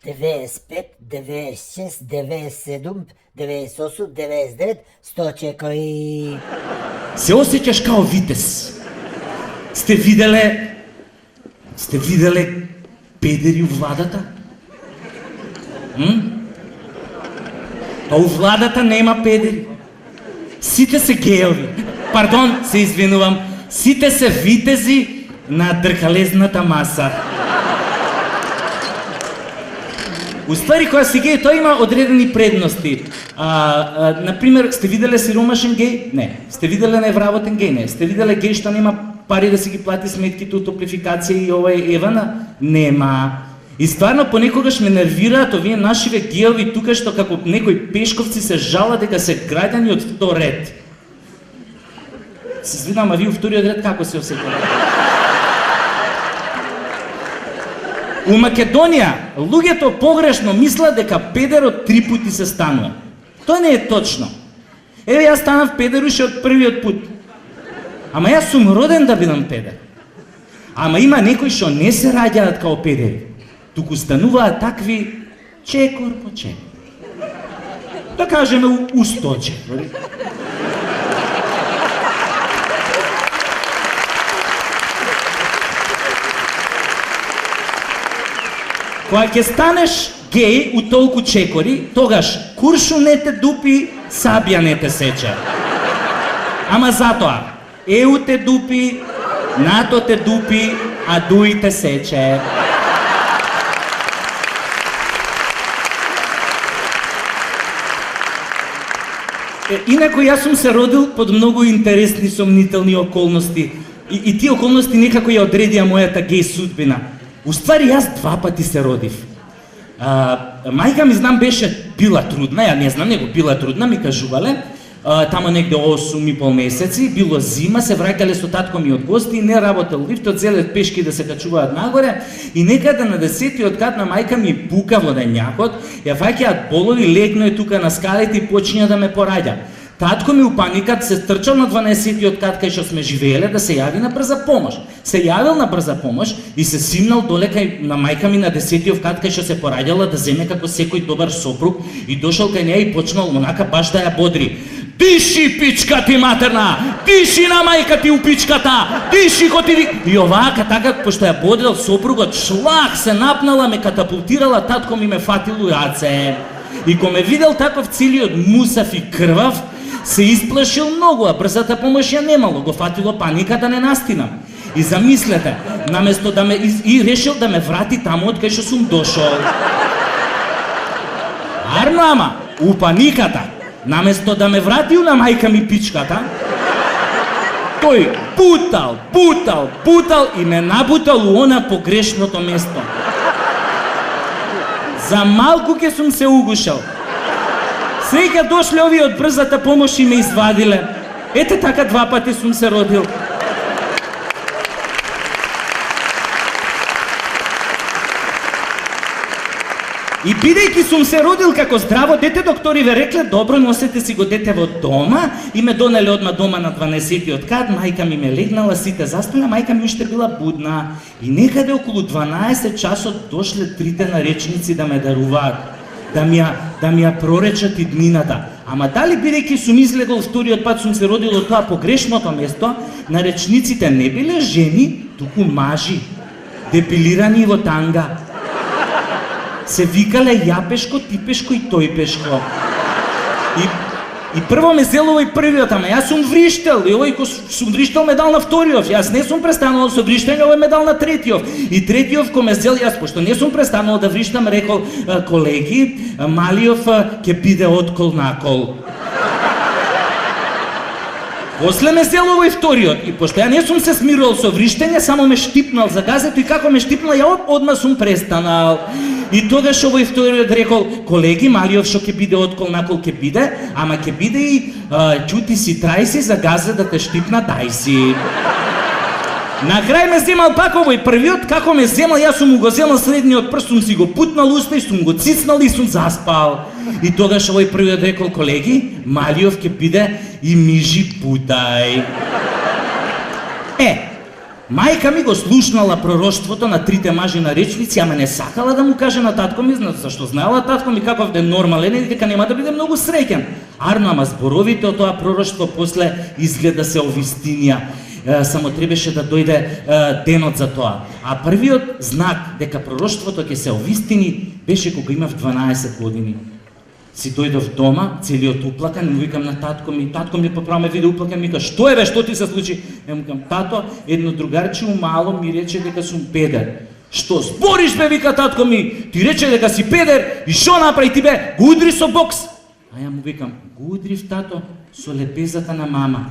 95, 96, 97, 98, 99, 100 чекори. Се осеќаш као витез. Сте виделе педери у владата? А у владата нема педери. Сите се геови. Пардон, се извинувам. Сите се витези на дркалезната маса. Уствари, која си геј, тој има одредени предности. Например, сте виделе сиромашен геј? Не. Сте виделе невработен геј? Не. Сте виделе геј што нема пари да си ги плати сметките од топлификација и овај Евана? Нема. И стварно понекогаш ме нервираат овие нашиве геови тука што како некои пешковци се жала дека се граѓани од втор ред. Се извинам, а ви у вториот ред како се осеќавате? У Македонија, луѓето погрешно мислат дека педерот 3 пути се станува. Тоа не е точно. Еве, јас станав педер уште од првиот пут. Ама јас сум роден да бидам педер. Ама има некои што не се раѓаат као педери, туку стануваат такви чекор по чекор. Да кажеме у 100 чекори. Кога ќе станеш геј у толку чекори, тогаш куршум не те дупи, сабја не те сече. Ама затоа, ЕУ те дупи, НАТО те дупи, а ДУИ те сече. Инако јас сум се родил под многу интересни сомнителни околности. И тие околности некако ја одредија мојата геј судбина. Уствари, јас 2 пати се родив. Мајка ми, знам, беше била трудна, ја не знам, него била трудна, ми кажувале, тамо негде 8,5 месеци, било зима, се враќале со татко ми од гости и не работел лифтот, зеле пешки да се качуваат нагоре и некаде на 10-тиот кат на мајка ми пука водењакот, ја фаќаат болови, легно е тука на скалите и почиња да ме пораѓа. Татко ми у паникат се трчал на 12-тиот кат кај што сме живееле да се јави на брза помош. Се јавил на брза помош и се симнал доле кај на мајка ми на 10-тиот кат кај што се пораѓала да земе како секој добар сопруг и дошол кај неа и почнал онака баш да ја бодри. Диши, пичка ти матерна! Диши на мајка ти у пичката! Диши ко ти... И овака така, пошто ја бодрил сопругот, шлах се напнала, ме катапултирала, татко ми ме фатил у јаце. И ко ме видел таков целиот мусав и крвав, се исплашил многу, а брзата помош ја немало, го фатило паника да не настинам. И замислете, наместо да ме... И решил да ме врати таму од кај што сум дошол. Арно, ама, у паниката, наместо да ме вратил на мајка ми пичката, тој бутал и ме набутал у она погрешното место. За малку ке сум се угушал. Среќа дошле овие од брзата помош и ме извадиле. Ете така 2 пати сум се родил. И бидејќи сум се родил како здраво дете, докториве рекле, добро, носете си го детево дома и ме донеле одма дома на 12-тиот кат, мајка ми ме легнала, сите заспале, мајка ми уште била будна. И некаде околу 12 часот дошле 3 наречници да ме даруваат, да ми ја проречат иднината. Ама дали бидејќи сум излегол вториот пат сум се родил од тоа погрешното место, наречниците не биле жени, туку мажи, депилирани во танга. Се викале ја пешко, ти пешко и тој пешко. И прво ме зел овој првиот, ама јас сум вриштел, и овој ко сум вриштел ме дал на вториот. Јас не сум престанал со вриштење, овој ме дал на третиот. И третиот ко ме зел, јас пошто не сум престанал да вриштам, рекол, колеги, малиов ќе биде откол накол. После ме зел овој вториот и пошто ја не сум се смирувал со вриштење, само ме штипнал за газето и како ме штипнал, ја одма сум престанал. И тогаш овој вториот рекол, колеги, малиов што ќе биде откол накол ќе биде, ама ќе биде и чути си, трај си за газа да те штипна, дај си. На крај ме земал пак овој првиот, како ме земал, јас сум го земал средниот прст, сум си го путнал уста и сум го цицнал и сум заспал. И тогаш овој првиот рекол, колеги, малиов ќе биде и мижи путај. Мајка ми го слушнала пророштвото на трите мажи на речници, ама не сакала да му каже на татко ми, зашто знаела татко ми каков ден нормален и дека нема да биде многу среќен. Арно, ама зборовите од тоа пророштво после изгледа се овистинија. Само требаше да дојде денот за тоа. А првиот знак дека пророштвото ќе се овистини беше кога имав 12 години. Си дојдов дома, целиот уплакан, му викам на татко ми поправа ме виде уплакан, ми вика, што е бе, што ти се случи? Му викам, тато, едно другарче умало ми рече дека сум педер. Што збориш бе, вика татко ми, ти рече дека си педер и што направи ти бе, го удри со бокс? А ја му викам, го удрив тато со лепезата на мама.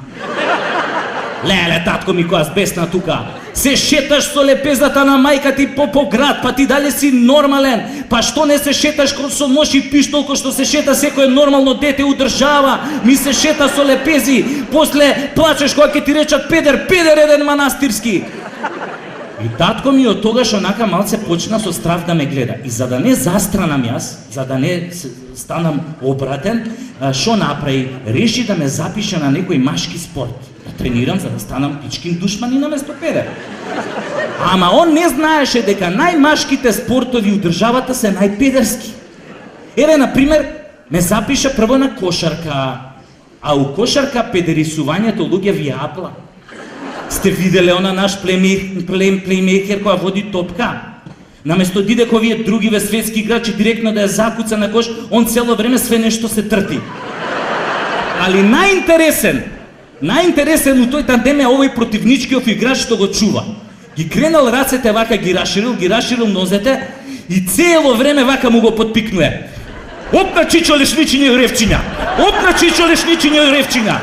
Леле, татко ми, која збесна тука, се шеташ со лепезата на мајка ти по град, па ти дали си нормален, па што не се шеташ со нож и пиштол, кој што се шета секој нормално дете у држава, ми се шета со лепези, после плачеш кога ќе ти речат педер еден манастирски. И татко ми од тогаш онака малце почна со страв да ме гледа. И за да не застранам јас, за да не станам обратен, што направи? Реши да ме запише на некој машки спорт. Да тренирам за да станам пичкин душман и наместо педер. Ама он не знаеше дека најмашките спортови у државата се најпедерски. Еве, например, ме запиша прво на кошарка, а у кошарка педерисувањето луѓе ви апла. Сте виделе она наш плеймейкер која води топка? Наместо диде ко вие другиве светски играчи директно да ја закуца на кош, он цело време све нешто се трти. Али најинтересен у тој тандем е овој противничкиот играч што го чува. Ги кренал рацете вака, ги раширил нозете и цело време вака му го подпикнуе. Опна чичо лешничиња и ревчиња! Опна чичо лешничиња и ревчиња!